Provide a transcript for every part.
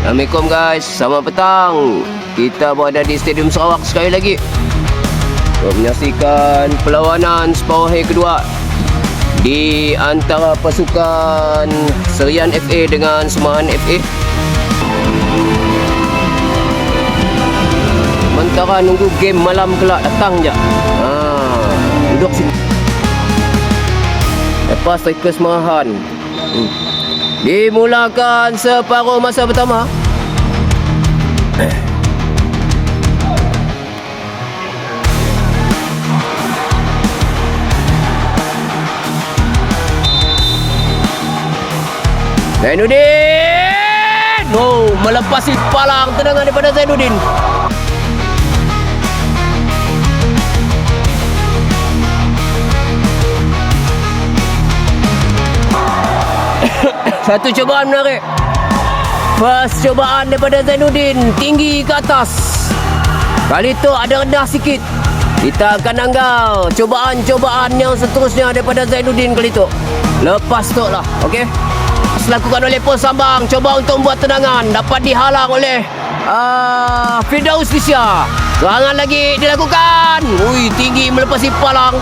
Assalamualaikum guys, selamat petang. Kita berada di Stadium Sarawak sekali lagi untuk menyaksikan perlawanan separuh hari kedua di antara pasukan Serian FA dengan Semahan FA. Sementara nunggu game malam kelak datang je. Duduk sini. Lepas striker Semahan dimulakan separuh masa pertama. Zainuddin! Oh, melepasi palang tendangan daripada Zainuddin. Satu cubaan menarik. First cubaan daripada Zainuddin, tinggi ke atas. Kali tu ada rendah sikit. Kita akan anggap cubaan-cubaan yang seterusnya daripada Zainuddin kali tu. Lepas tu lah, okey. Dilakukan oleh Pos Sambang, coba untuk membuat tendangan, dapat dihalang oleh Firdaus Lisha. Serangan lagi dilakukan. Ui, tinggi melepasi palang.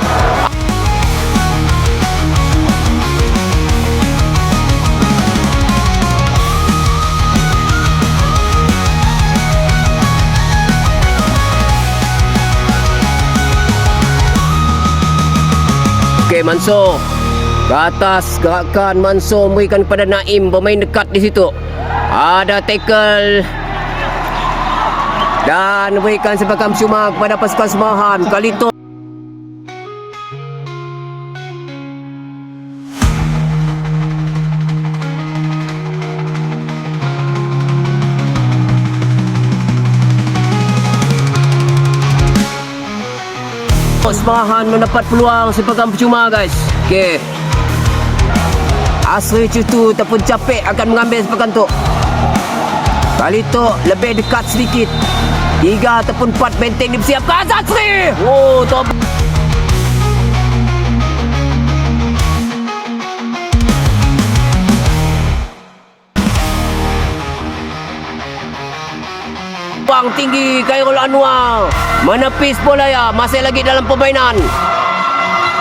Okey, Mansur ke atas, gerakan Mansur memberikan kepada Naim, bermain dekat di situ. Ada tackle dan memberikan sepakan cuma kepada pasukan Semahan. Kali itu Semahan mendapat peluang sepakan percuma guys. Okey, Asri Cutu ataupun Capek akan mengambil sepakan tu. Kali tu lebih dekat sedikit. 3 ataupun 4 benteng dipersiapkan. Asri! Oh, top. Buang tinggi Khairul Anwar. Menepis bola ya, masih lagi dalam permainan.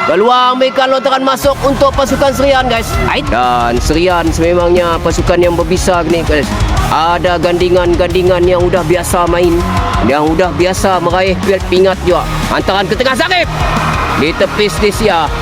Peluang memberikan lontaran masuk untuk pasukan Serian guys. Dan Serian sememangnya pasukan yang berbisa ni guys. Ada gandingan-gandingan yang udah biasa main, yang udah biasa meraih pingat juga. Hantaran ke tengah Zarif. Ditepis Lisha.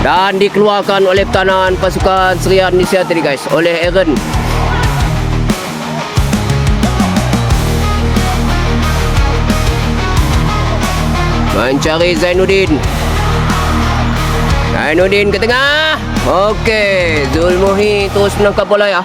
Dan dikeluarkan oleh pertahanan pasukan Serian Malaysia tadi guys, oleh Aaron. Mencari Zainuddin. Zainuddin ke tengah. Okey, Zulmuhi terus menangkap bola ya.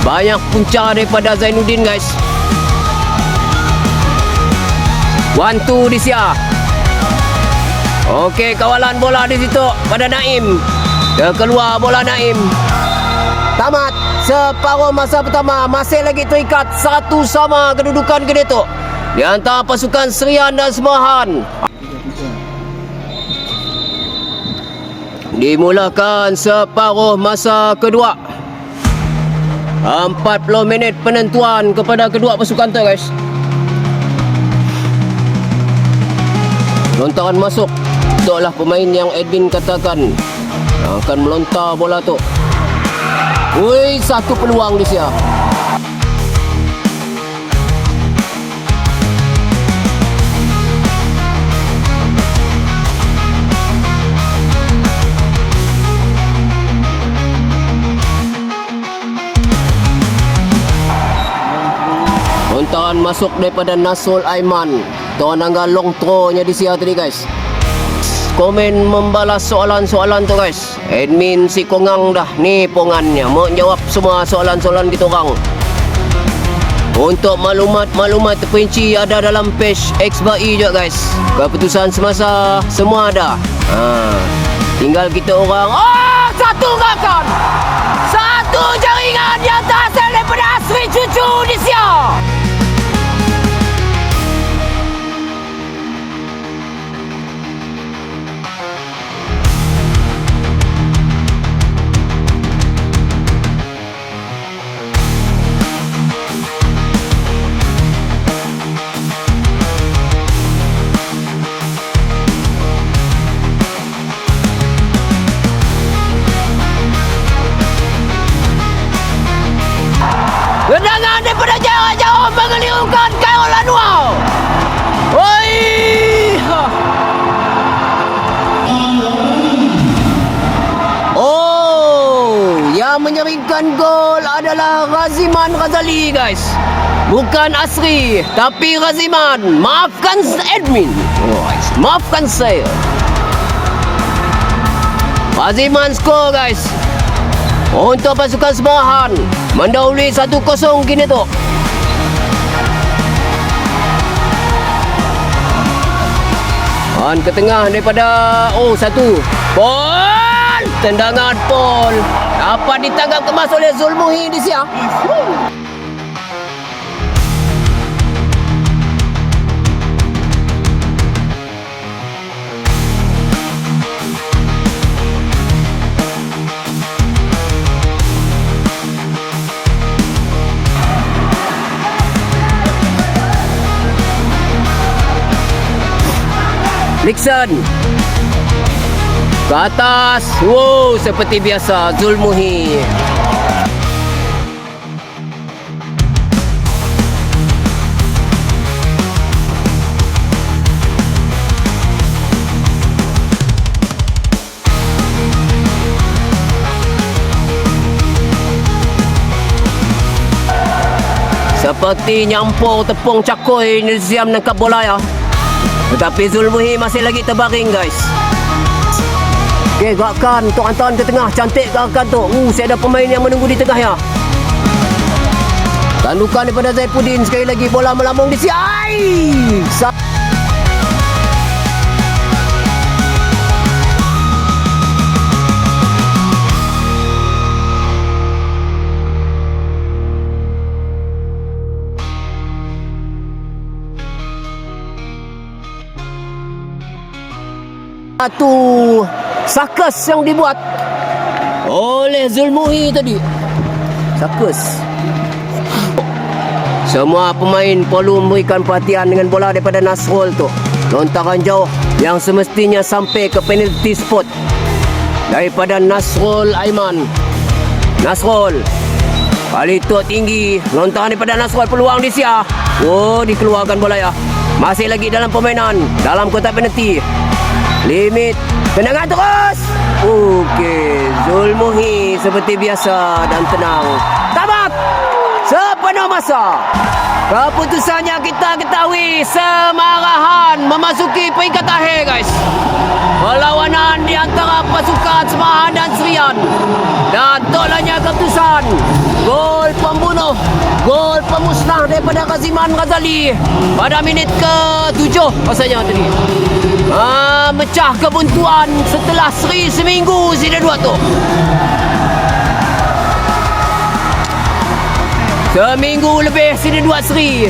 Banyak punca daripada Zainuddin guys. 1-2 di Sia. Okey, kawalan bola di situ pada Naim. Dia keluar bola Naim. Tamat separuh masa pertama. Masih lagi terikat 1-1 kedudukan kedua tu di antara pasukan Serian dan Semahan. Dimulakan separuh masa kedua. 40 minit penentuan kepada kedua pasukan tu guys. Lontaran masuk. Itulah pemain yang admin katakan akan melontar bola tu. Woi, satu peluang di sini. masuk daripada Nasrul Aiman. Tuan anggar long throw nya di siya tadi guys. Komen membalas soalan-soalan tu guys. Admin si Kongang dah ni pongannya mau jawab semua soalan-soalan kita orang. Untuk maklumat-maklumat terperinci ada dalam page XBI juga guys. Keputusan semasa semua ada. Tinggal kita orang satu gerakan, satu jaringan yang terhasil daripada Asri Cucu di siang. Tendangan daripada jarak jauh mengelirukan Khairul Anwar. Oi! Yang menyaringkan gol adalah Raziman Razali guys. Bukan Asri, tapi Raziman. Maafkan admin. Maafkan saya. Raziman skor guys. Untuk pasukan Sebahan mendahului 1-0 kini tu. Ke tengah daripada satu. Pol! Tendangan Pol dapat ditangkap kemas oleh Zulmuhi di siang. Nixon ke atas. Wow, seperti biasa Zulmuhi. Seperti nyampur tepung cakoi ni siam menangkap bola ya. Tetapi Zulmuhi masih lagi terbaring guys. Okey, gerakan Tok Anton ke tengah. Cantik gerakan tu. Saya ada pemain yang menunggu di tengah ya. Tandukan daripada Zaifuddin. Sekali lagi bola melambung di sini. Satu sakus yang dibuat oleh Zulmuhi tadi. Sakus. Semua pemain perlu memberikan perhatian dengan bola daripada Nasrul tu. Lontaran jauh yang semestinya sampai ke penalty spot daripada Nasrul Aiman. Nasrul kali tu tinggi. Lontaran daripada Nasrul, peluang di sia. Dikeluarkan bola ya. Masih lagi dalam permainan, dalam kotak penalty. Limit tendangan terus. Okey, Zulmuhi seperti biasa dan tenang. Tamat sepenuh masa. Keputusannya kita ketahui, Semarahan memasuki peringkat akhir guys. Perlawanan di antara pasukan Semarahan dan Serian. Dan tolaknya keputusan gol pembunuh, gol pemusnah daripada Raziman Razali pada minit ke-7 rasanya tadi. Mecah kebuntuan setelah seri seminggu sida dua tu. Seminggu lebih sida dua seri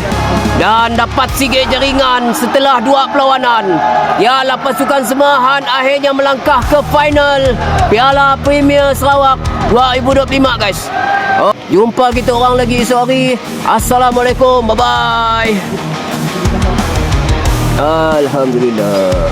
dan dapat sikit jaringan setelah dua perlawanan. Ialah pasukan Semarahan akhirnya melangkah ke final Piala Premier Sarawak 2025 guys. Jumpa kita orang lagi esok hari. Assalamualaikum. Bye bye. Alhamdulillah.